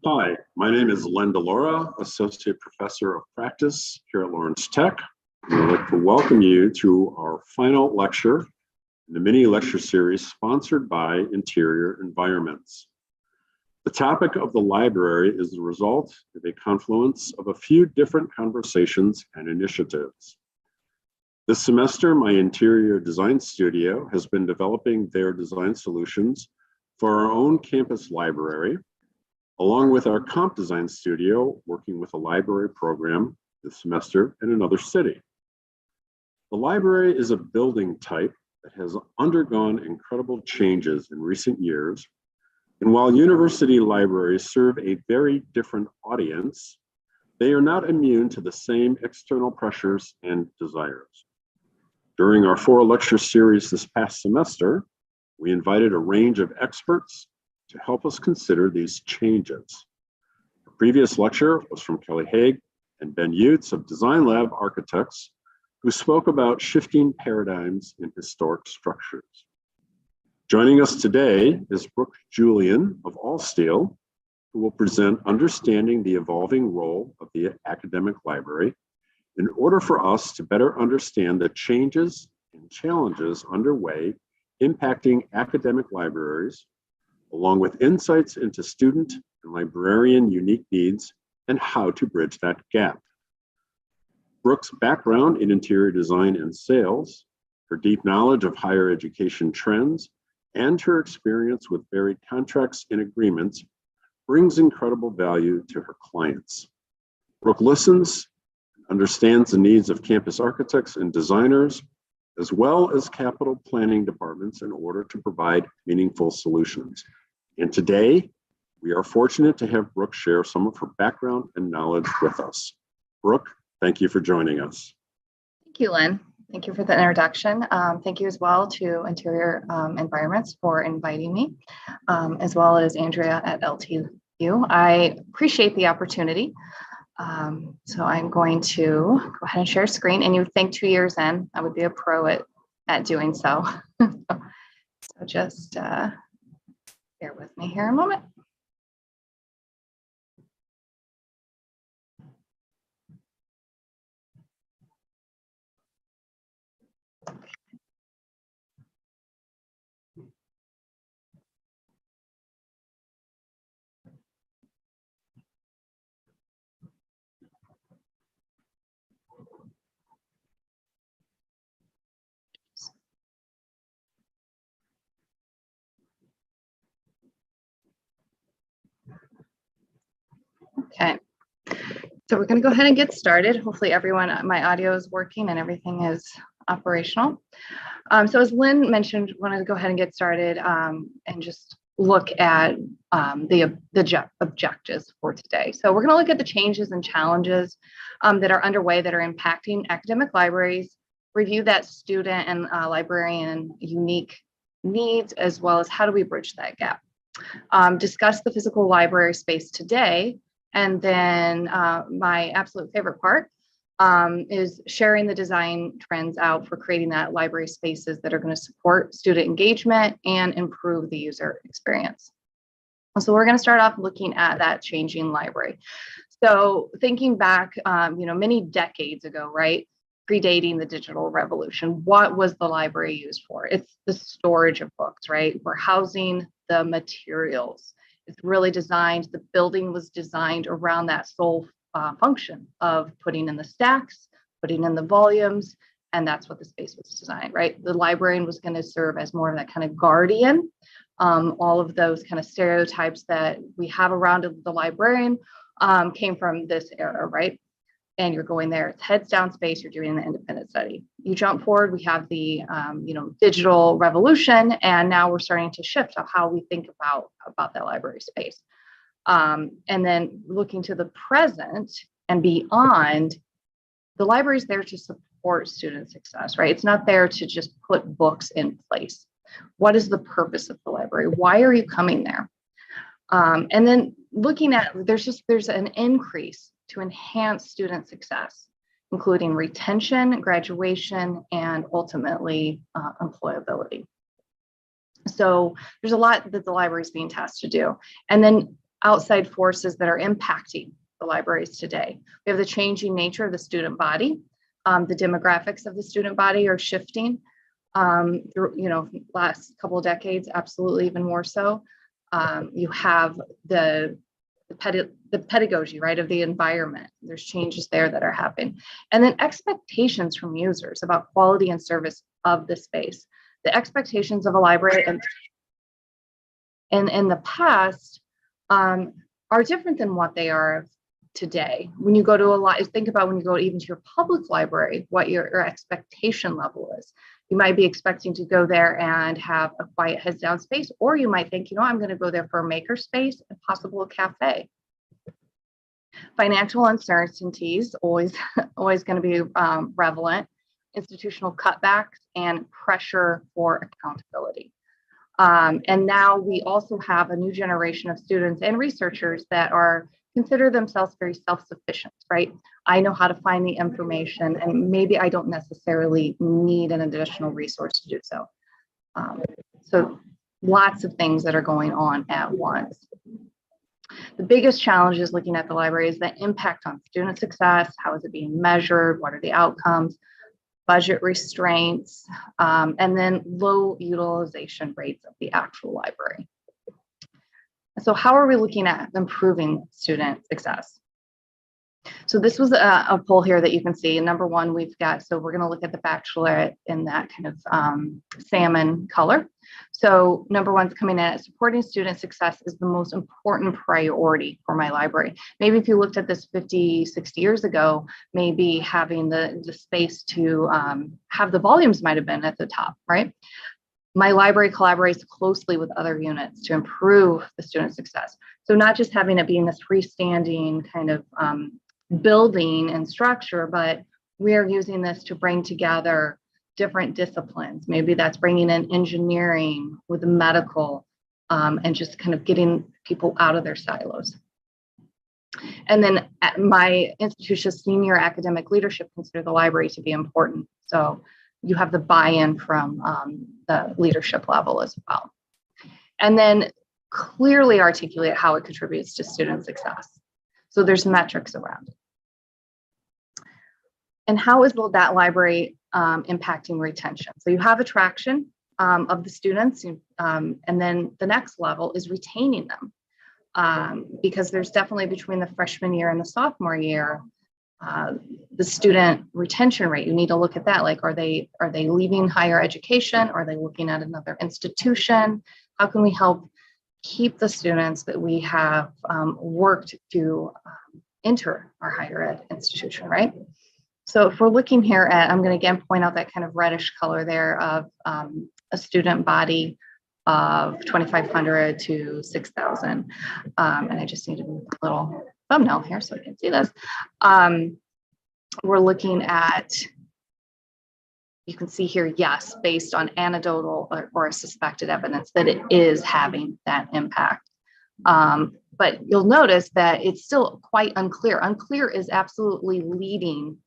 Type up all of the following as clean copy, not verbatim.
Hi, my name is Len DeLaura, Associate Professor of Practice here at Lawrence Tech. And I'd like to welcome you to our final lecture in the mini lecture series sponsored by Interior Environments. The topic of the library is the result of a confluence of a few different conversations and initiatives. This semester, my interior design studio has been developing their design solutions for our own campus library, along with our comp design studio working with a library program this semester in another city. The library is a building type that has undergone incredible changes in recent years. And while university libraries serve a very different audience, they are not immune to the same external pressures and desires. During our 4-lecture series this past semester, we invited a range of experts to help us consider these changes. The previous lecture was from Kelly Haig and Ben Utes of Design Lab Architects, who spoke about shifting paradigms in historic structures. Joining us today is Brooke Julien of Allsteel, who will present Understanding the Evolving Role of the Academic Library in order for us to better understand the changes and challenges underway impacting academic libraries, along with insights into student and librarian unique needs and how to bridge that gap. Brooke's background in interior design and sales, her deep knowledge of higher education trends, and her experience with varied contracts and agreements brings incredible value to her clients. Brooke listens, understands the needs of campus architects and designers, as well as capital planning departments in order to provide meaningful solutions. And today, we are fortunate to have Brooke share some of her background and knowledge with us. Brooke, thank you for joining us. Thank you, Len. Thank you for the introduction. Thank you as well to Interior Environments for inviting me, as well as Andrea at LTU. I appreciate the opportunity. So I'm going to go ahead and share screen, and you would think 2 years in, I would be a pro at doing so. So just bear with me here a moment. Okay, so we're going to go ahead and get started. Hopefully everyone, my audio is working and everything is operational. So as Lynn mentioned, I wanted to go ahead and get started and just look at the objectives for today. So we're going to look at the changes and challenges that are underway that are impacting academic libraries, review that student and librarian unique needs, as well as how do we bridge that gap. Discuss the physical library space today. And then my absolute favorite part is sharing the design trends out for creating that library spaces that are going to support student engagement and improve the user experience. So we're going to start off looking at that changing library. So thinking back, many decades ago, right, predating the digital revolution, what was the library used for? It's the storage of books, right? We're housing the materials. It's really designed, the building was designed around that sole function of putting in the stacks, putting in the volumes, and that's what the space was designed, right? The librarian was going to serve as more of that kind of guardian. All of those kind of stereotypes that we have around the librarian came from this era, right? And you're going there, it's heads down space, you're doing the independent study. You jump forward, we have the digital revolution, and now we're starting to shift of how we think about that library space. And then looking to the present and beyond, the library is there to support student success, right? It's not there to just put books in place. What is the purpose of the library? Why are you coming there? And then looking at, there's an increase to enhance student success, including retention, graduation, and ultimately employability. So there's a lot that the library is being tasked to do. And then outside forces that are impacting the libraries today. We have the changing nature of the student body. The demographics of the student body are shifting. Last couple of decades, absolutely even more so. You have the pedagogy, right, of the environment. There's changes there that are happening. And then expectations from users about quality and service of the space. The expectations of a library and in the past are different than what they are today. When you go to think about when you go even to your public library, what your expectation level is. You might be expecting to go there and have a quiet heads down space, or you might think, I'm going to go there for a maker space and possible a cafe. Financial uncertainties, always going to be relevant. Institutional cutbacks and pressure for accountability. And now we also have a new generation of students and researchers that consider themselves very self-sufficient, right? I know how to find the information, and maybe I don't necessarily need an additional resource to do so. So lots of things that are going on at once. The biggest challenge is looking at the library is the impact on student success. How is it being measured? What are the outcomes? Budget restraints, and then low utilization rates of the actual library. So how are we looking at improving student success? So this was a poll here that you can see. Number one, we're going to look at the baccalaureate in that kind of salmon color. So number one's coming in at supporting student success is the most important priority for my library. Maybe if you looked at this 50, 60 years ago, maybe having the space to have the volumes might have been at the top, right? My library collaborates closely with other units to improve the student success. So not just having it being this freestanding kind of building and structure, but we are using this to bring together different disciplines. Maybe that's bringing in engineering with medical and just kind of getting people out of their silos. And then at my institution's senior academic leadership consider the library to be important. So you have the buy-in from the leadership level as well. And then clearly articulate how it contributes to student success. So there's metrics around it. And how is that library impacting retention? So you have attraction of the students, and then the next level is retaining them. Because there's definitely between the freshman year and the sophomore year, the student retention rate, you need to look at that. Like, are they leaving higher education? Are they looking at another institution? How can we help keep the students that we have worked to enter our higher ed institution, right? So if we're looking here at, I'm going to again point out that kind of reddish color there of a student body of 2,500 to 6,000. And I just need to move a little thumbnail here so I can see this. We're looking at, you can see here, yes, based on anecdotal or suspected evidence that it is having that impact. But you'll notice that it's still quite unclear. Unclear is absolutely leading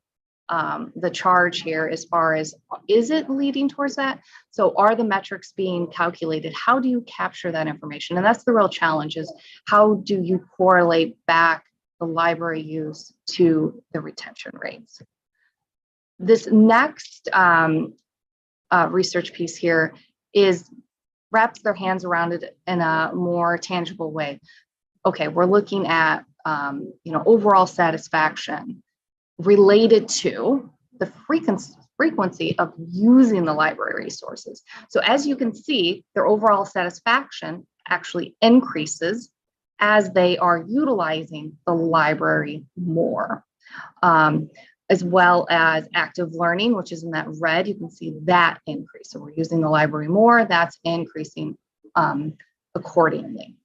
the charge here as far as, is it leading towards that? So are the metrics being calculated? How do you capture that information? And that's the real challenge, is how do you correlate back the library use to the retention rates? This next research piece here wraps their hands around it in a more tangible way. Okay, we're looking at overall satisfaction related to the frequency of using the library resources. So as you can see, their overall satisfaction actually increases as they are utilizing the library more, as well as active learning, which is in that red. You can see that increase. So we're using the library more, that's increasing accordingly.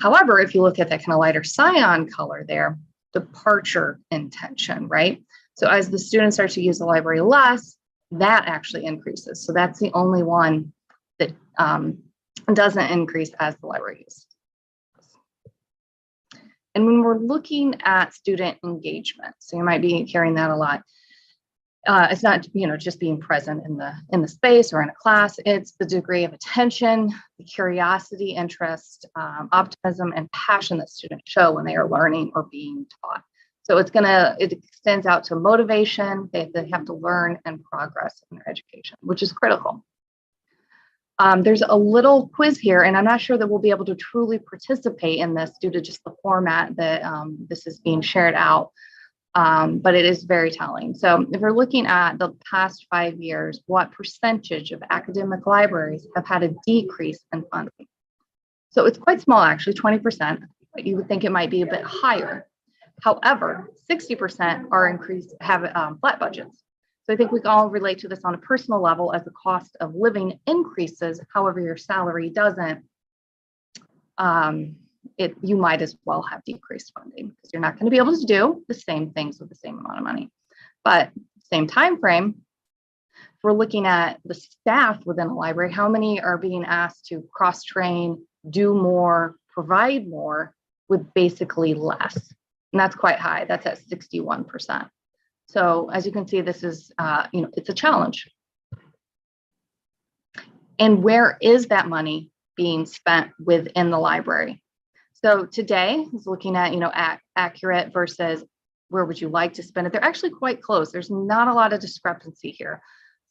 However, if you look at that kind of lighter cyan color there, departure intention, right? So as the students start to use the library less, that actually increases. So that's the only one that doesn't increase as the library uses. And when we're looking at student engagement, so you might be hearing that a lot, It's not, just being present in the space or in a class. It's the degree of attention, the curiosity, interest, optimism, and passion that students show when they are learning or being taught. So it extends out to motivation. They have to learn and progress in their education, which is critical. There's a little quiz here, and I'm not sure that we'll be able to truly participate in this due to just the format that this is being shared out. But it is very telling. So if we're looking at the past 5 years, what percentage of academic libraries have had a decrease in funding? So it's quite small, actually, 20%. But you would think it might be a bit higher. However, 60% have flat budgets. So I think we can all relate to this on a personal level as the cost of living increases. However, your salary doesn't. You might as well have decreased funding because you're not going to be able to do the same things with the same amount of money. But same time frame, if we're looking at the staff within a library, how many are being asked to cross-train, do more, provide more with basically less? And that's quite high. That's at 61%. So as you can see, this is, it's a challenge. And where is that money being spent within the library? So today is looking at, accurate versus where would you like to spend it? They're actually quite close. There's not a lot of discrepancy here.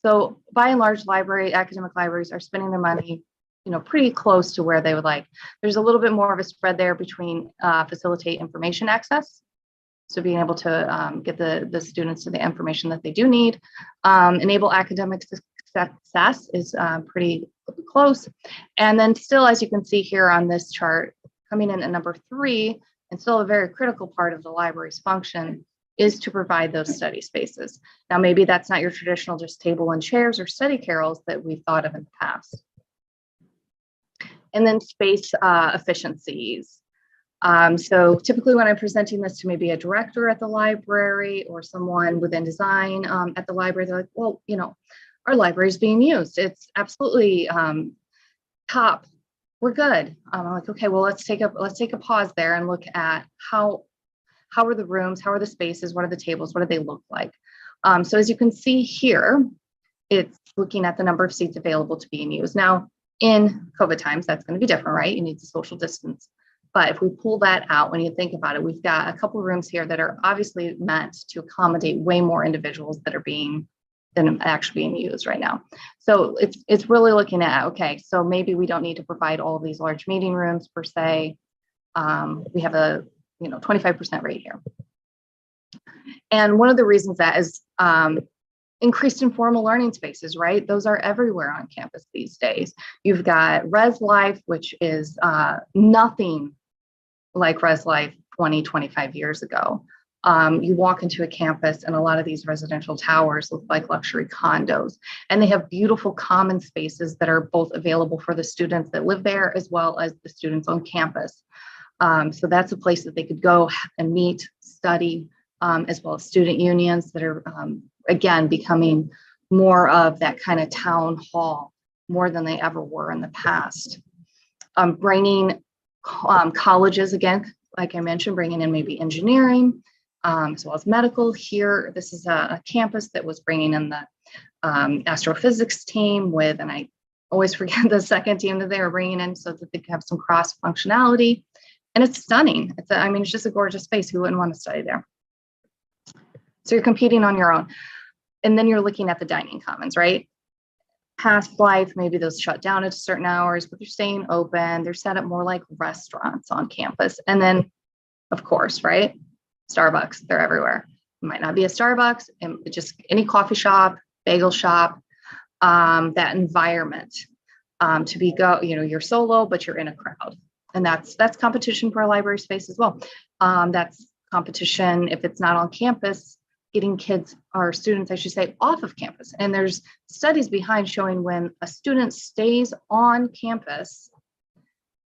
So by and large, academic libraries are spending their money, pretty close to where they would like. There's a little bit more of a spread there between facilitate information access. So being able to get the students to the information that they do need. Enable academic success is pretty close. And then still, as you can see here on this chart, coming in at number 3, and still a very critical part of the library's function, is to provide those study spaces. Now, maybe that's not your traditional just table and chairs or study carrels that we've thought of in the past. And then space efficiencies. So typically when I'm presenting this to maybe a director at the library or someone within design at the library, they're like, well, our library is being used. It's absolutely top. We're good. I'm like, okay, well, let's take a pause there and look at how are the rooms, how are the spaces, what are the tables, what do they look like? So as you can see here, it's looking at the number of seats available to be in use. Now, in COVID times, that's going to be different, right? You need to social distance. But if we pull that out, when you think about it, we've got a couple of rooms here that are obviously meant to accommodate way more individuals than actually being used right now. So it's really looking at, okay, so maybe we don't need to provide all of these large meeting rooms per se. We have a 25% rate here. And one of the reasons that is increased informal learning spaces, right? Those are everywhere on campus these days. You've got Res Life, which is nothing like Res Life 20, 25 years ago. You walk into a campus and a lot of these residential towers look like luxury condos, and they have beautiful common spaces that are both available for the students that live there as well as the students on campus. So that's a place that they could go and meet, study, as well as student unions that are, again, becoming more of that kind of town hall, more than they ever were in the past. Bringing colleges, again, like I mentioned, bringing in maybe engineering, as well as medical. Here, this is a campus that was bringing in the astrophysics team with, and I always forget the second team that they were bringing in so that they could have some cross functionality. And it's stunning. It's just a gorgeous space. Who wouldn't want to study there? So you're competing on your own. And then you're looking at the dining commons, right? Past life, maybe those shut down at certain hours, but they're staying open. They're set up more like restaurants on campus. And then, of course, right? Starbucks, they're everywhere. It might not be a Starbucks, and just any coffee shop, bagel shop, that environment to be you're solo, but you're in a crowd. And that's competition for a library space as well. That's competition, if it's not on campus, getting kids or students, I should say, off of campus. And there's studies behind showing when a student stays on campus,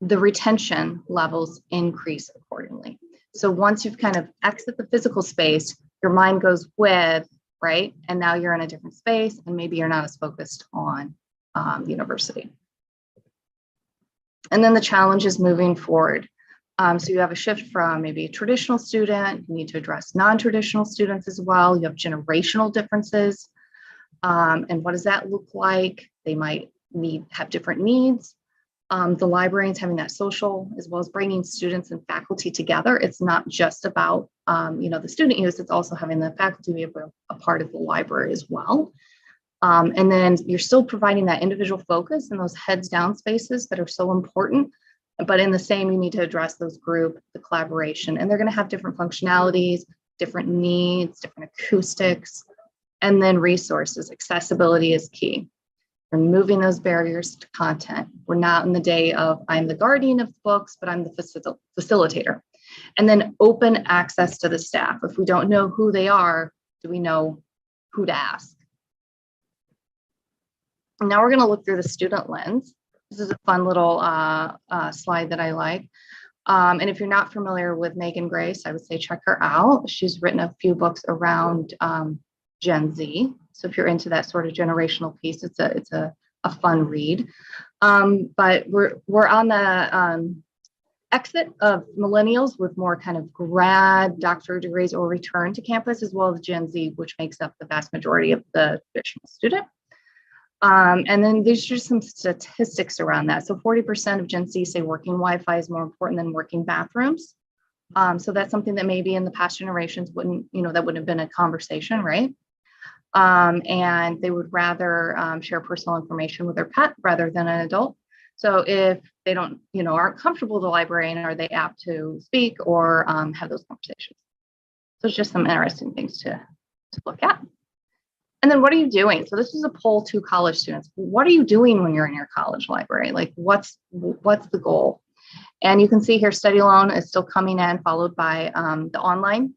the retention levels increase accordingly. So once you've kind of exit the physical space, your mind goes with, right? And now you're in a different space and maybe you're not as focused on the university. And then the challenge is moving forward. So you have a shift from maybe a traditional student, you need to address non-traditional students as well. You have generational differences. And what does that look like? They might have different needs. The librarians having that social, as well as bringing students and faculty together. It's not just about, the student use, it's also having the faculty be a part of the library as well. And then you're still providing that individual focus and those heads down spaces that are so important. But in the same, you need to address those group, the collaboration, and they're going to have different functionalities, different needs, different acoustics, and then resources. Accessibility is key. Removing those barriers to content. We're not in the day of I'm the guardian of the books, but I'm the facilitator. And then open access to the staff. If we don't know who they are, do we know who to ask? And now we're going to look through the student lens. This is a fun little slide that I like. And if you're not familiar with Megan Grace, I would say check her out. She's written a few books around Gen Z. So if you're into that sort of generational piece, it's a fun read. But we're on the exit of millennials with more kind of grad, doctorate degrees or return to campus, as well as Gen Z, which makes up the vast majority of the traditional student. And then there's just some statistics around that. So 40% of Gen Z say working Wi-Fi is more important than working bathrooms. So that's something that maybe in the past generations wouldn't have been a conversation, right? And they would rather share personal information with their pet rather than an adult. So if they don't, aren't comfortable with the librarian, are they apt to speak or have those conversations? So it's just some interesting things to look at. And then what are you doing? So this is a poll to college students. What are you doing when you're in your college library? Like what's the goal? And you can see here study alone is still coming in, followed by the online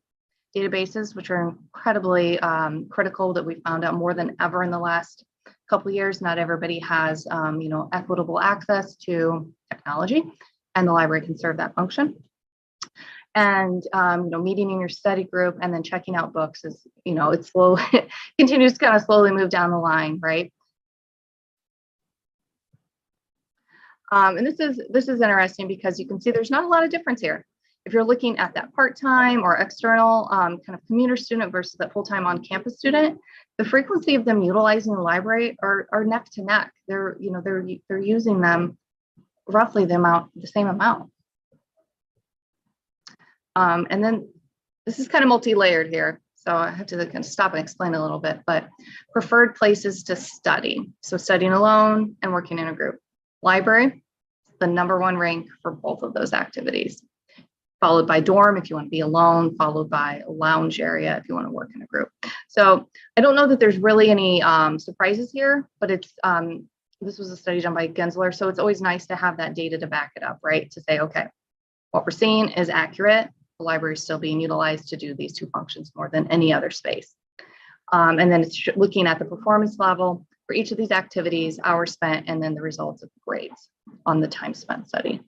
databases, which are incredibly critical, that we found out more than ever in the last couple of years. Not everybody has equitable access to technology, and the library can serve that function. And meeting in your study group and then checking out books is, it's slow, it continues to kind of slowly move down the line, right? And this is interesting because you can see there's not a lot of difference here. If you're looking at that part-time or external kind of commuter student versus that full-time on-campus student, the frequency of them utilizing the library are neck to neck. They're using them roughly the same amount. And then this is kind of multi-layered here, so I have to kind of stop and explain a little bit, but preferred places to study. So studying alone and working in a group. Library, the #1 rank for both of those activities, followed by dorm if you want to be alone, followed by a lounge area if you want to work in a group. So I don't know that there's really any surprises here, but it's this was a study done by Gensler, so it's always nice to have that data to back it up, right? To say, okay, what we're seeing is accurate. The library is still being utilized to do these two functions more than any other space. And then it's looking at the performance level for each of these activities, hours spent, and then the results of grades on the time spent study.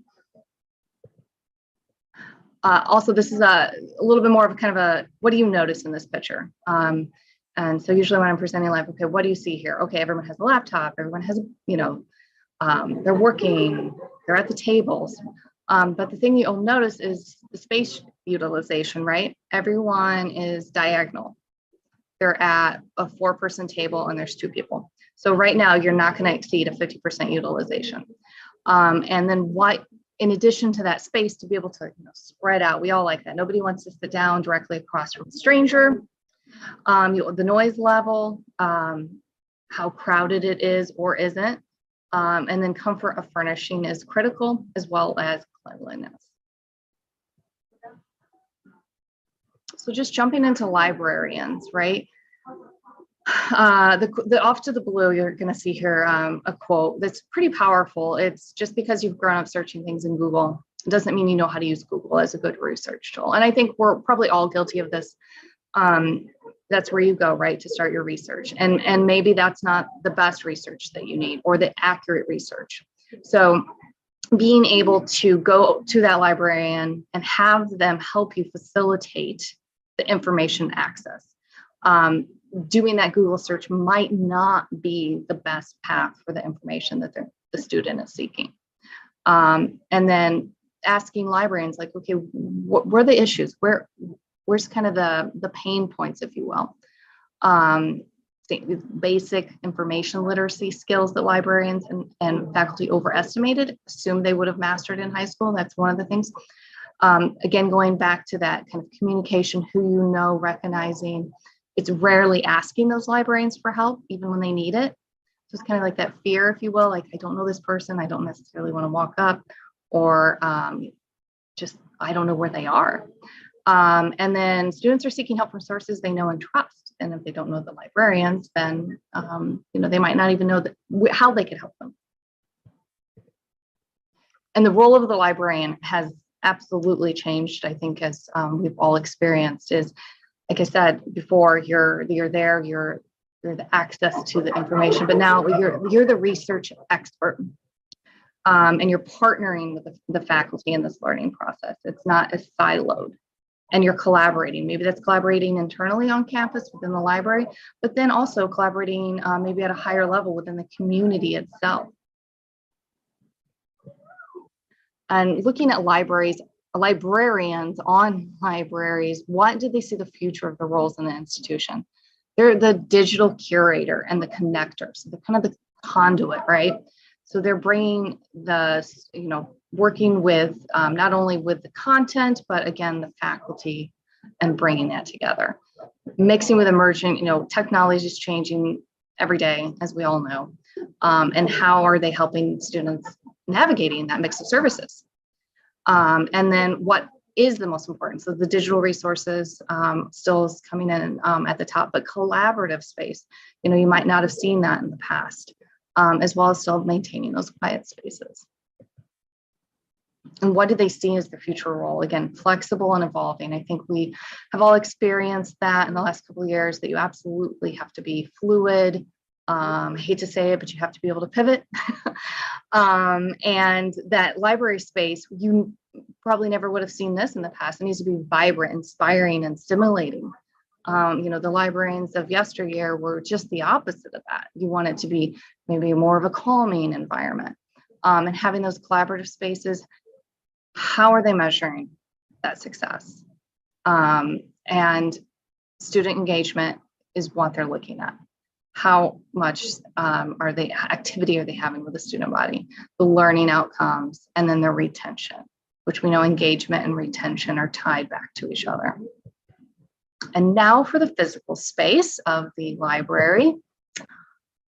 Also, this is a little bit more of kind of a, what do you notice in this picture? And so usually when I'm presenting live, okay, what do you see here? Okay, everyone has a laptop, everyone has, they're working, they're at the tables. But the thing you'll notice is the space utilization, right? Everyone is diagonal. They're at a 4-person table and there's 2 people. So right now you're not going to exceed a 50% utilization. And then in addition to that space, to be able to spread out, we all like that. Nobody wants to sit down directly across from a stranger. The noise level, how crowded it is or isn't. And then comfort of furnishing is critical, as well as cleanliness. So just jumping into librarians, right? The off to the blue, you're going to see here a quote that's pretty powerful. It's just because you've grown up searching things in Google, it doesn't mean you know how to use Google as a good research tool. And I think we're probably all guilty of this. That's where you go, right, to start your research. And maybe that's not the best research that you need or the accurate research. So being able to go to that librarian and have them help you facilitate the information access. Doing that Google search might not be the best path for the information that the student is seeking. And then asking librarians, like, okay, where are the issues? Where's kind of the pain points, if you will? Basic information literacy skills that librarians and faculty overestimated, assumed they would have mastered in high school. That's one of the things. Again, going back to that kind of communication, who you know, recognizing it's rarely asking those librarians for help, even when they need it. So it's kind of like that fear, if you will, like, I don't know this person, I don't necessarily want to walk up, or just, I don't know where they are. And then students are seeking help from sources they know and trust. And if they don't know the librarians, then they might not even know how they could help them. And the role of the librarian has absolutely changed, I think, as we've all experienced. Is, like I said before, you're there, you're the access to the information, but now you're the research expert. And you're partnering with the faculty in this learning process. It's not as siloed. And you're collaborating. Maybe that's collaborating internally on campus within the library, but then also collaborating maybe at a higher level within the community itself. And looking at librarians on libraries, what do they see the future of the roles in the institution? They're the digital curator and the connector. So they're kind of the conduit, right? So they're bringing working with not only with the content, but again, the faculty, and bringing that together. Mixing with emerging, technology is changing every day, as we all know. And how are they helping students navigating that mix of services? And then what is the most important? So the digital resources still is coming in at the top, but collaborative space, you might not have seen that in the past. As well as still maintaining those quiet spaces. And what do they see as the future role? Again, flexible and evolving. I think we have all experienced that in the last couple of years, that you absolutely have to be fluid. I hate to say it, but you have to be able to pivot. And that library space, you probably never would have seen this in the past. It needs to be vibrant, inspiring, and stimulating. The librarians of yesteryear were just the opposite of that. You want it to be maybe more of a calming environment. And having those collaborative spaces, how are they measuring that success? And student engagement is what they're looking at. How much activity are they having with the student body, the learning outcomes, and then their retention, which we know engagement and retention are tied back to each other. And now for the physical space of the library.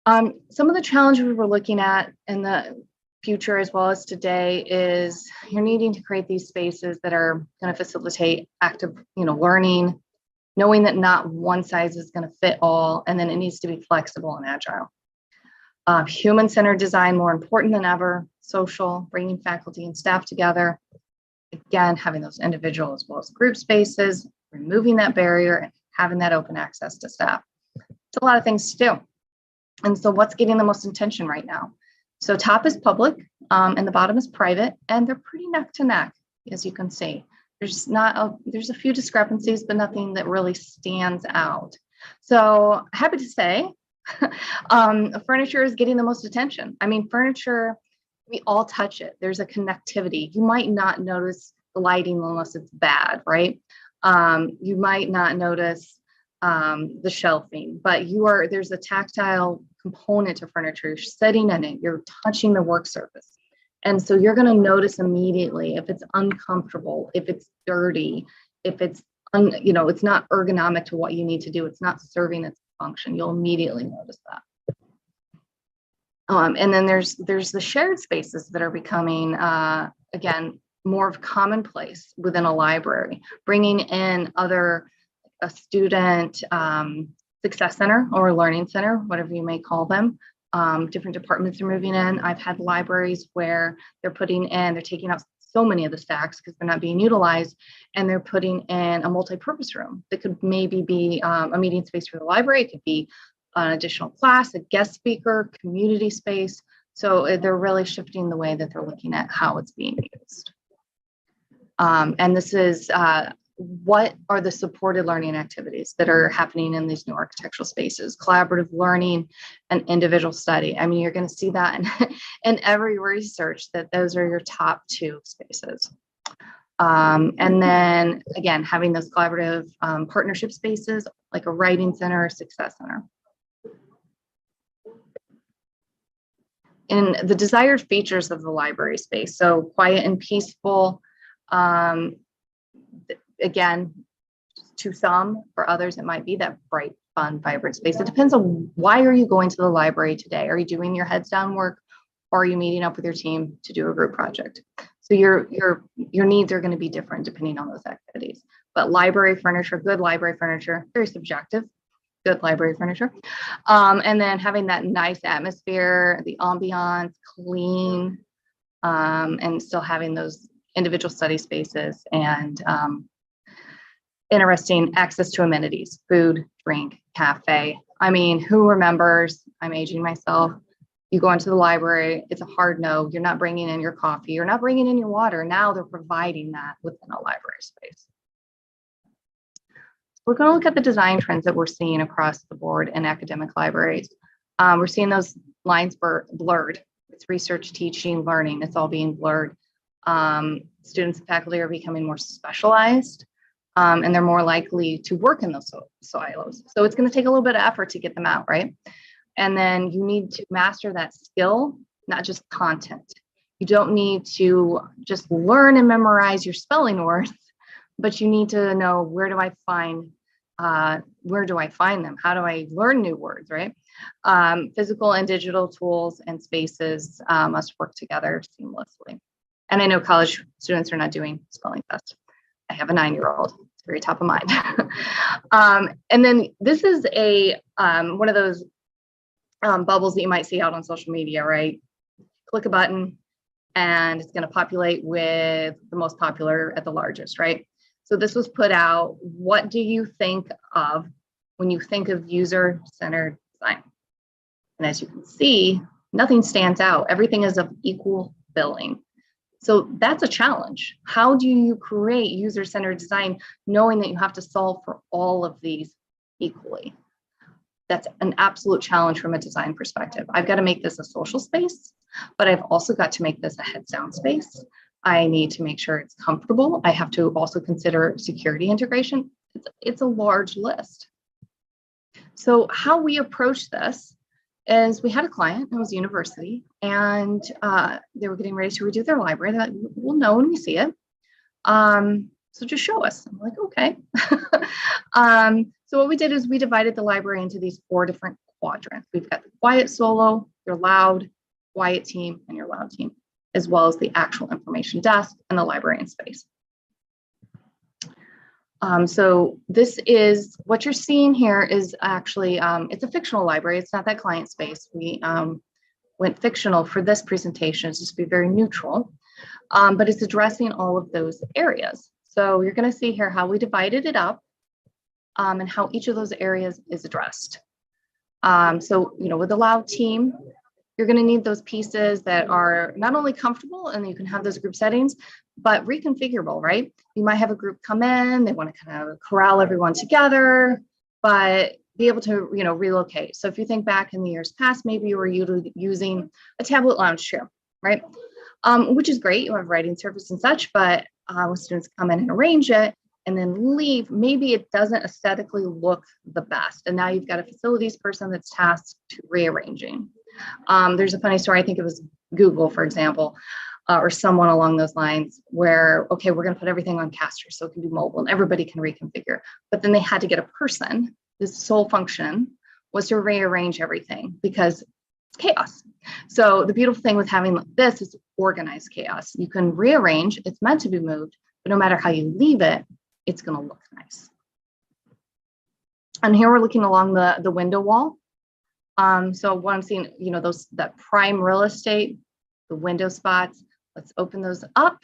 Some of the challenges we're looking at in the future as well as today is you're needing to create these spaces that are going to facilitate active, learning, knowing that not one size is going to fit all, and then it needs to be flexible and agile. Human-centered design, more important than ever. Social, bringing faculty and staff together. Again, having those individual as well as group spaces, removing that barrier and having that open access to staff. It's a lot of things to do. And so what's getting the most attention right now? So top is public and the bottom is private, and they're pretty neck to neck, as you can see. There's a few discrepancies, but nothing that really stands out. So happy to say, furniture is getting the most attention. I mean, furniture, we all touch it. There's a connectivity. You might not notice the lighting unless it's bad, right? You might not notice the shelving, but there's a tactile component to furniture. You're sitting in it, you're touching the work surface. And so you're going to notice immediately if it's uncomfortable, if it's dirty, if it's, it's not ergonomic to what you need to do. It's not serving its function. You'll immediately notice that. And then there's the shared spaces that are becoming, again, more of commonplace within a library, bringing in a student success center or a learning center, whatever you may call them. Different departments are moving in. I've had libraries where they're taking out so many of the stacks because they're not being utilized, and they're putting in a multi-purpose room that could maybe be a meeting space for the library. It could be an additional class, a guest speaker, community space. So they're really shifting the way that they're looking at how it's being used. And this is what are the supported learning activities that are happening in these new architectural spaces? Collaborative learning and individual study. I mean, you're going to see that in every research that those are your top two spaces. And then again, having those collaborative partnership spaces like a writing center or success center. In the desired features of the library space, so quiet and peaceful, again, to some, for others, it might be that bright, fun, vibrant space. It depends on why are you going to the library today? Are you doing your heads down work, or are you meeting up with your team to do a group project? So your needs are going to be different depending on those activities. But library furniture, good library furniture, very subjective, good library furniture. And then having that nice atmosphere, the ambiance, clean, and still having those individual study spaces and interesting access to amenities, food, drink, cafe. I mean, who remembers, I'm aging myself, you go into the library, it's a hard no, you're not bringing in your coffee, you're not bringing in your water. Now they're providing that within a library space. We're going to look at the design trends that we're seeing across the board in academic libraries. We're seeing those lines blurred. It's research, teaching, learning. It's all being blurred. Students and faculty are becoming more specialized, and they're more likely to work in those silos. So it's going to take a little bit of effort to get them out, right? And then you need to master that skill, not just content. You don't need to just learn and memorize your spelling words, but you need to know where do I find them? How do I learn new words, right? Physical and digital tools and spaces must work together seamlessly. And I know college students are not doing spelling tests. I have a 9-year-old, it's very top of mind. And then this is one of those bubbles that you might see out on social media, right? Click a button and it's going to populate with the most popular at the largest, right? So this was put out. What do you think of when you think of user-centered design? And as you can see, nothing stands out. Everything is of equal billing. So that's a challenge. How do you create user-centered design knowing that you have to solve for all of these equally? That's an absolute challenge from a design perspective. I've got to make this a social space, but I've also got to make this a heads down space. I need to make sure it's comfortable. I have to also consider security integration. It's a large list. So how we approach this is we had a client, it was a university, and they were getting ready to redo their library. They're like, we'll know when we see it. So just show us. I'm like, okay. So what we did is we divided the library into these 4 different quadrants. We've got the quiet solo, your loud, quiet team, and your loud team, as well as the actual information desk and the librarian space. So this is what you're seeing here is actually, it's a fictional library. It's not that client space. We went fictional for this presentation, just to be very neutral, but it's addressing all of those areas. So you're going to see here how we divided it up and how each of those areas is addressed. So, with the loud team, you're going to need those pieces that are not only comfortable and you can have those group settings, but reconfigurable, right? You might have a group come in, they want to kind of corral everyone together, but be able to, relocate. So if you think back in the years past, maybe you were using a tablet lounge chair, right? Which is great. You have writing surface and such, but when students come in and arrange it and then leave, maybe it doesn't aesthetically look the best. And now you've got a facilities person that's tasked to rearranging. There's a funny story. I think it was Google, for example, or someone along those lines where, okay, we're going to put everything on casters so it can do mobile and everybody can reconfigure. But then they had to get a person. This sole function was to rearrange everything because it's chaos. So the beautiful thing with having this is organized chaos. You can rearrange. It's meant to be moved, but no matter how you leave it, it's going to look nice. And here we're looking along the window wall. So what I'm seeing, that prime real estate, the window spots, let's open those up,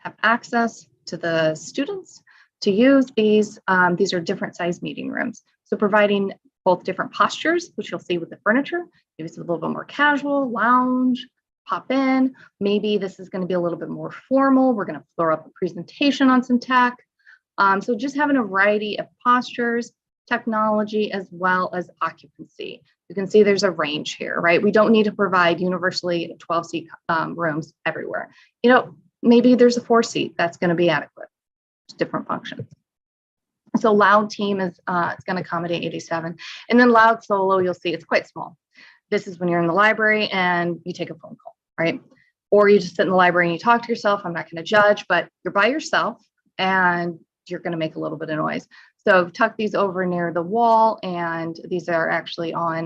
have access to the students to use these. These are different size meeting rooms. So providing both different postures, which you'll see with the furniture, maybe it's a little bit more casual, lounge, pop in. Maybe this is going to be a little bit more formal. We're going to throw up a presentation on some tech. So just having a variety of postures, technology, as well as occupancy. You can see there's a range here, right? We don't need to provide universally 12-seat rooms everywhere. You know, maybe there's a 4-seat that's going to be adequate. It's different functions. So loud team is it's going to accommodate 87. And then loud solo, you'll see it's quite small. This is when you're in the library and you take a phone call, right? Or you just sit in the library and you talk to yourself. I'm not going to judge, but you're by yourself and you're going to make a little bit of noise. So tuck these over near the wall, and these are actually on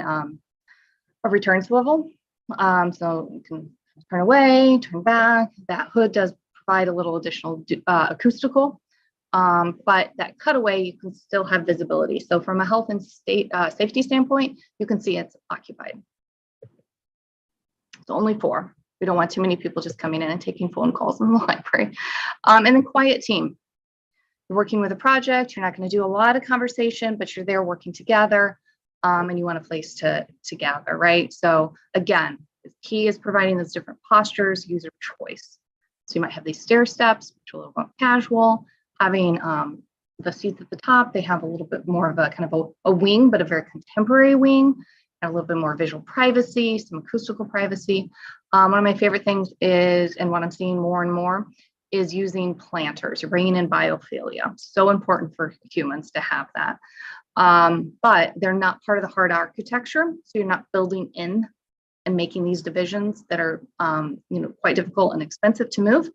a return swivel. So you can turn away, turn back. That hood does provide a little additional acoustical, but that cutaway, you can still have visibility. So from a health and safety standpoint, you can see it's occupied. So only 4. We don't want too many people just coming in and taking phone calls in the library. And then quiet team. You're working with a project, you're not going to do a lot of conversation, but you're there working together, and you want a place to gather, right? So again, the key is providing those different postures, user choice. So you might have these stair steps, which are a little more casual, having the seats at the top, they have a little bit more of a kind of a wing, but a very contemporary wing, and a little bit more visual privacy, some acoustical privacy. One of my favorite things is, and what I'm seeing more and more, is using planters. You're bringing in biophilia. So important for humans to have that. But they're not part of the hard architecture. So you're not building in and making these divisions that are quite difficult and expensive to move.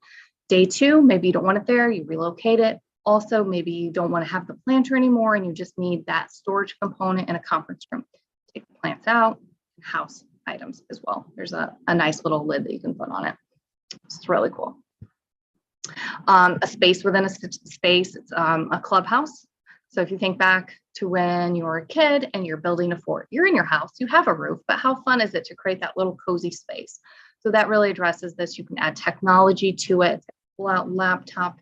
Day 2, maybe you don't want it there, you relocate it. Also, maybe you don't want to have the planter anymore and you just need that storage component in a conference room. Take the plants out, house items as well. There's a nice little lid that you can put on it. It's really cool. A space within a space, it's a clubhouse. So if you think back to when you were a kid and you're building a fort, you're in your house, you have a roof, but how fun is it to create that little cozy space? So that really addresses this. You can add technology to it, pull out laptop,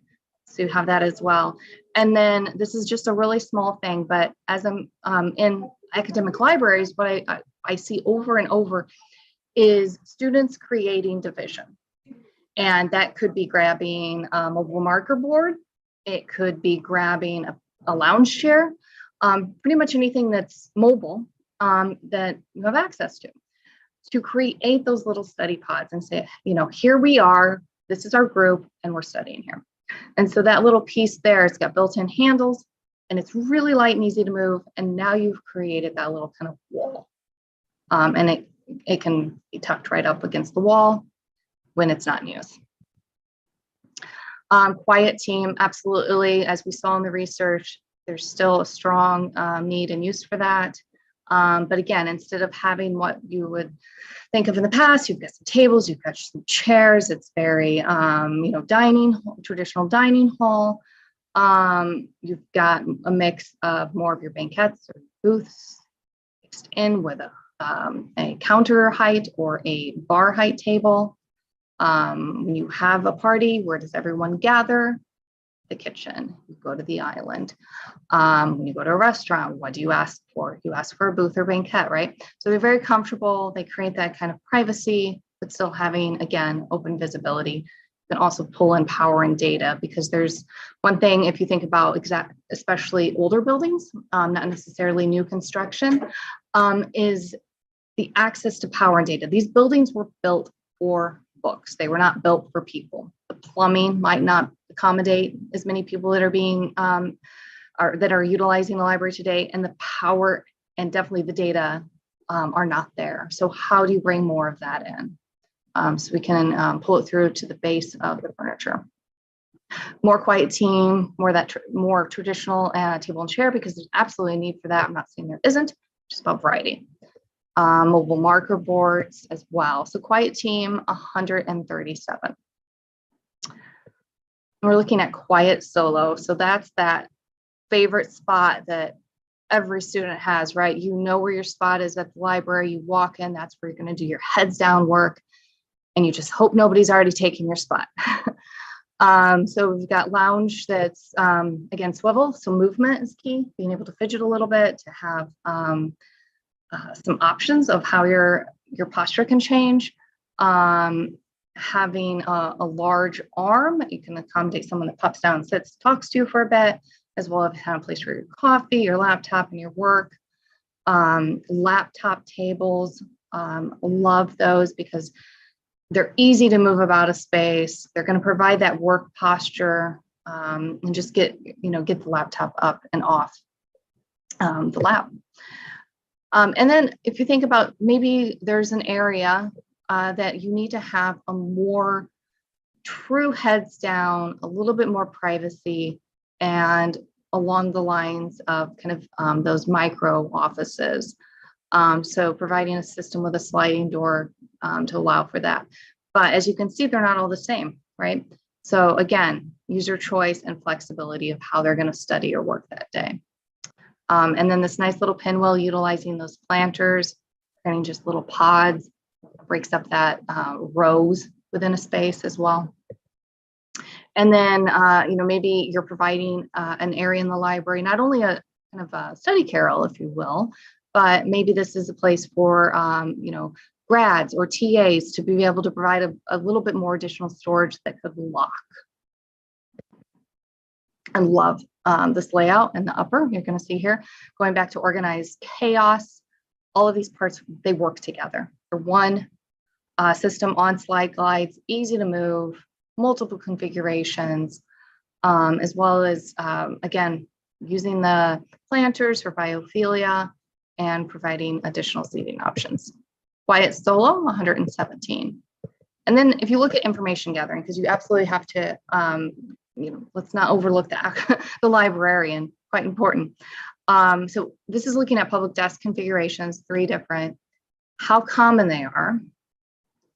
so you have that as well. And then this is just a really small thing, but as I'm in academic libraries, what I see over and over is students creating division. And that could be grabbing a mobile marker board. It could be grabbing a lounge chair, pretty much anything that's mobile that you have access to create those little study pods and say, here we are, this is our group, and we're studying here. And so that little piece there, it's got built-in handles, and it's really light and easy to move. And now you've created that little kind of wall. And it can be tucked right up against the wall when it's not in use. Quiet team, absolutely. As we saw in the research, there's still a strong need and use for that. But again, instead of having what you would think of in the past, you've got some tables, you've got some chairs. It's very, traditional dining hall. You've got a mix of more of your banquettes or booths mixed in with a counter height or a bar height table. When you have a party, where does everyone gather? The kitchen. You go to the island. When you go to a restaurant, what do you ask for? You ask for a booth or banquette, right? So they're very comfortable. They create that kind of privacy, but still having, again, open visibility. You can also pull in power and data, because there's one thing, if you think about especially older buildings, not necessarily new construction, is the access to power and data. These buildings were built for books. They were not built for people. The plumbing might not accommodate as many people that are being that are utilizing the library today, and the power and definitely the data are not there. So how do you bring more of that in? So we can pull it through to the base of the furniture. More quiet team, more traditional table and chair, because there's absolutely a need for that. I'm not saying there isn't, just about variety. Mobile marker boards as well. So quiet team, 137. We're looking at quiet solo. So that's that favorite spot that every student has, right? You know where your spot is at the library. You walk in, that's where you're going to do your heads down work, and you just hope nobody's already taking your spot. So we've got lounge that's, again, swivel. So movement is key, being able to fidget a little bit, to have some options of how your posture can change. having a large arm. You can accommodate someone that pops down, sits, talks to you for a bit, as well as have a place for your coffee, your laptop, and your work. Laptop tables, love those because they're easy to move about a space. They're going to provide that work posture, and just get the laptop up and off the lap. And then if you think about, maybe there's an area that you need to have a more true heads down, a little bit more privacy, and along the lines of kind of those micro offices. So providing a system with a sliding door to allow for that. But as you can see, they're not all the same, right? So again, user choice and flexibility of how they're going to study or work that day. And then this nice little pinwheel utilizing those planters, creating just little pods, breaks up that rows within a space as well. And then, maybe you're providing an area in the library, not only a kind of a study carrel, if you will, but maybe this is a place for, grads or TAs to be able to provide a little bit more additional storage that could lock. I love this layout in the upper, you're going to see here, going back to organized chaos. All of these parts, they work together. They're one system on slide glides, easy to move, multiple configurations, as well as, again, using the planters for biophilia and providing additional seating options. Quiet solo, 117. And then if you look at information gathering, because you absolutely have to, let's not overlook the librarian, quite important. So this is looking at public desk configurations, 3 different, how common they are,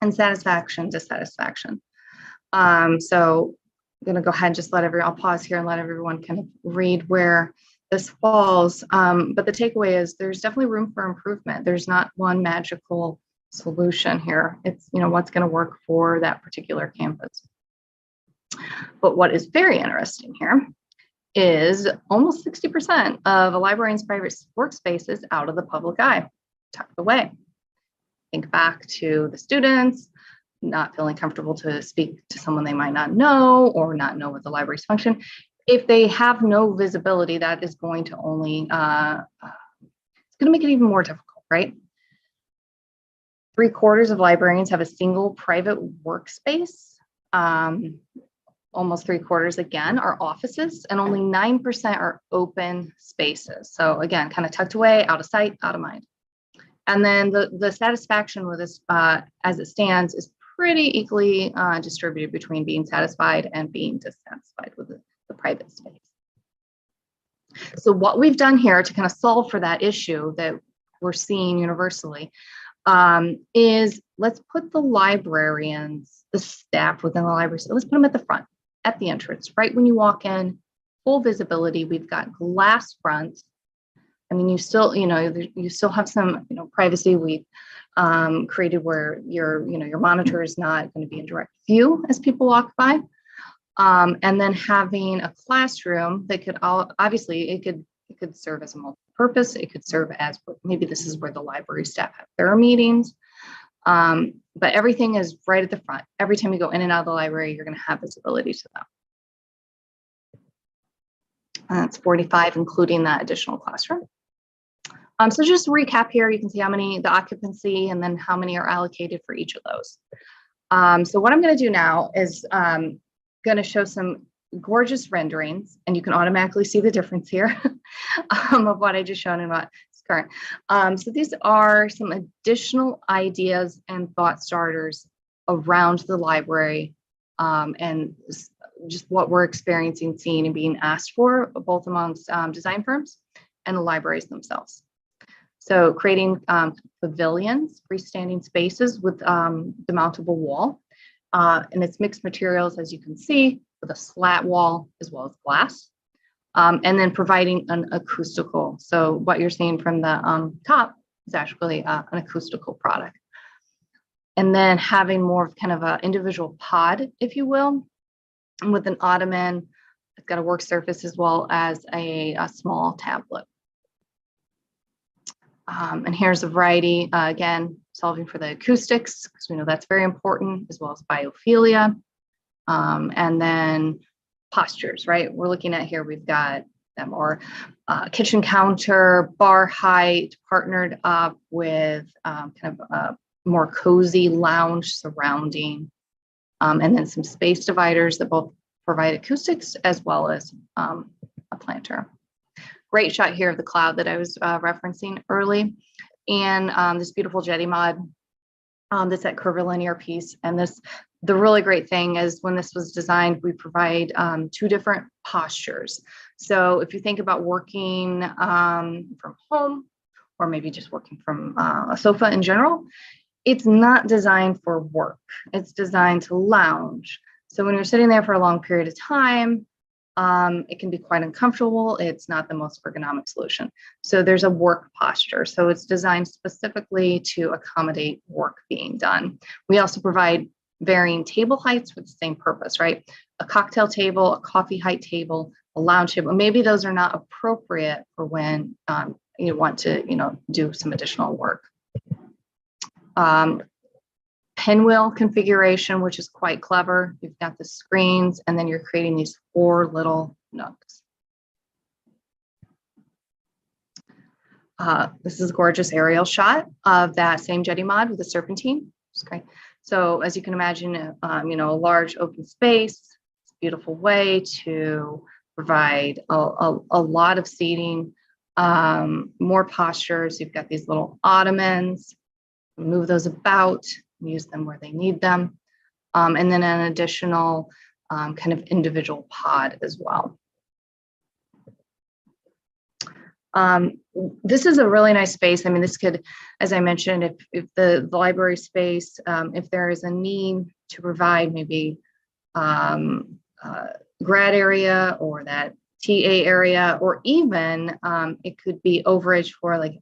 and satisfaction, dissatisfaction. So I'm going to go ahead and just I'll pause here and let everyone kind of read where this falls. But the takeaway is there's definitely room for improvement. There's not one magical solution here. It's, what's going to work for that particular campus. But what is very interesting here is almost 60% of a librarian's private workspace is out of the public eye, tucked away. Think back to the students not feeling comfortable to speak to someone they might not know or not know what the library's function. If they have no visibility, that is going to only, it's going to make it even more difficult, right? 3/4 of librarians have a single private workspace. Almost 3/4 again are offices, and only 9% are open spaces. So again, kind of tucked away, out of sight, out of mind. And then the satisfaction with this as it stands is pretty equally distributed between being satisfied and being dissatisfied with the private space. So what we've done here to kind of solve for that issue that we're seeing universally is let's put the librarians, the staff within the library, so let's put them at the front, at the entrance, right when you walk in, full visibility. We've got glass fronts. I mean, you still have some, privacy. We've created where your monitor is not going to be in direct view as people walk by. And then having a classroom that could obviously it could serve as a multi-purpose. It could serve as, maybe this is where the library staff have their meetings. But everything is right at the front. Every time you go in and out of the library, you're going to have visibility to them. And that's 45, including that additional classroom. So just to recap here, you can see how many, the occupancy, and then how many are allocated for each of those. So what I'm going to do now is going to show some gorgeous renderings, and you can automatically see the difference here of what I just shown and what's current. So these are some additional ideas and thought starters around the library, and just what we're experiencing, seeing, and being asked for, both amongst design firms and the libraries themselves. So creating pavilions, freestanding spaces with the mountable wall. And it's mixed materials, as you can see, with a slat wall as well as glass. And then providing an acoustical. So what you're seeing from the top is actually an acoustical product. And then having more of kind of an individual pod, if you will, with an ottoman. It's got a work surface as well as a small tablet. And here's a variety, again, solving for the acoustics, because we know that's very important, as well as biophilia. And then postures, right? We're looking at here, we've got them, or kitchen counter, bar height, partnered up with kind of a more cozy lounge surrounding, and then some space dividers that both provide acoustics as well as a planter. Great shot here of the cloud that I was referencing early, and this beautiful jetty mod that's that curvilinear piece. And the really great thing is when this was designed, we provide two different postures. So if you think about working from home, or maybe just working from a sofa in general, it's not designed for work. It's designed to lounge. So when you're sitting there for a long period of time, it can be quite uncomfortable. It's not the most ergonomic solution. So there's a work posture. So it's designed specifically to accommodate work being done. We also provide varying table heights for the same purpose, right? A cocktail table, a coffee height table, a lounge table. Maybe those are not appropriate for when you want to, do some additional work. Pinwheel configuration, which is quite clever. You've got the screens, and then you're creating these 4 little nooks. This is a gorgeous aerial shot of that same jetty mod with the serpentine. It's great. So as you can imagine, a large open space, it's a beautiful way to provide a lot of seating, more postures. You've got these little ottomans, move those about, use them where they need them. And then an additional kind of individual pod as well. This is a really nice space. I mean, this could, as I mentioned, if the library space, if there is a need to provide maybe grad area or that TA area, or even it could be overage for like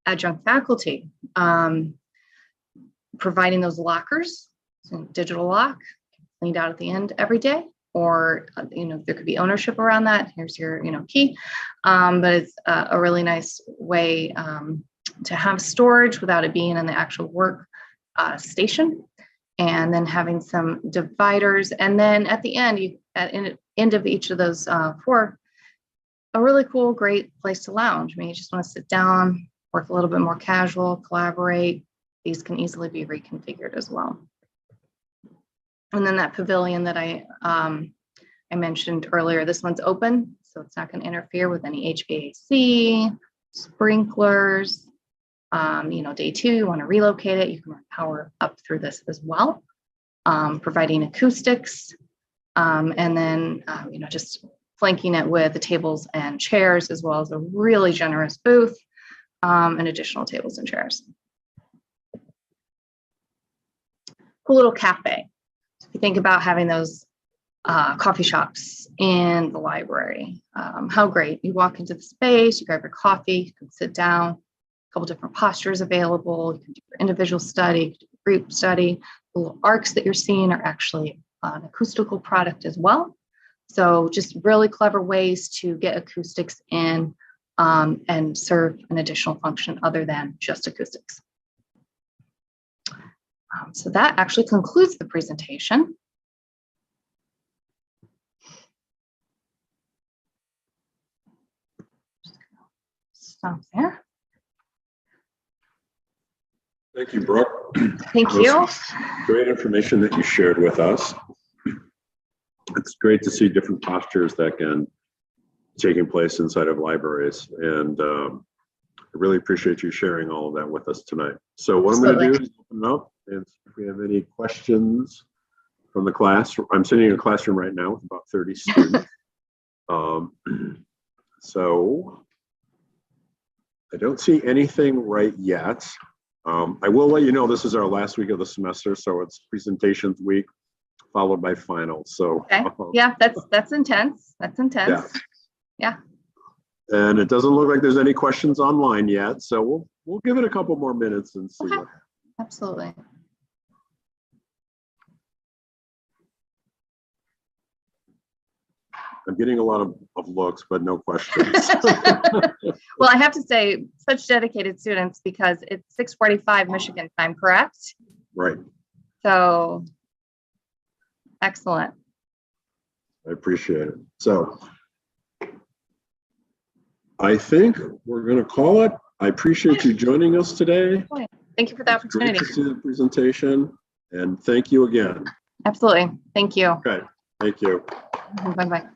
adjunct faculty, providing those lockers, so digital lock, cleaned out at the end every day, or there could be ownership around that. Here's your key, but it's a really nice way to have storage without it being in the actual work station, and then having some dividers, and then at the end, at the end of each of those 4, a really cool, great place to lounge. I mean, you just want to sit down, work a little bit more casual, collaborate. These can easily be reconfigured as well. And then that pavilion that I mentioned earlier, this one's open, so it's not going to interfere with any HVAC, sprinklers. Day 2, you want to relocate it, you can run power up through this as well, providing acoustics, and then just flanking it with the tables and chairs, as well as a really generous booth and additional tables and chairs. Cool little cafe. So if you think about having those coffee shops in the library, how great. You walk into the space, you grab your coffee, you can sit down, a couple different postures available, you can do your individual study, group study. The little arcs that you're seeing are actually an acoustical product as well. So just really clever ways to get acoustics in and serve an additional function other than just acoustics. So that actually concludes the presentation. Stop there. Thank you, Brooke. Thank you. Great information that you shared with us. It's great to see different postures that can taking place inside of libraries, and I really appreciate you sharing all of that with us tonight. So what Absolutely. I'm going to do is open it up, and if we have any questions from the class. I'm sitting in a classroom right now with about 30 students. So I don't see anything right yet. I will let you know this is our last week of the semester, so it's presentations week followed by finals. So Okay. Yeah, that's intense. That's intense. Yeah. And it doesn't look like there's any questions online yet, so we'll give it a couple more minutes and see. Okay. What happens. Absolutely. I'm getting a lot of looks, but no questions. Well, Well, I have to say, such dedicated students because it's 6:45 Michigan time, correct? Right. So, excellent. I appreciate it. So I think we're going to call it. I appreciate you joining us today. Thank you for the It's great opportunity. to see the presentation, and thank you again. Absolutely. Thank you. Okay, thank you. Bye-bye.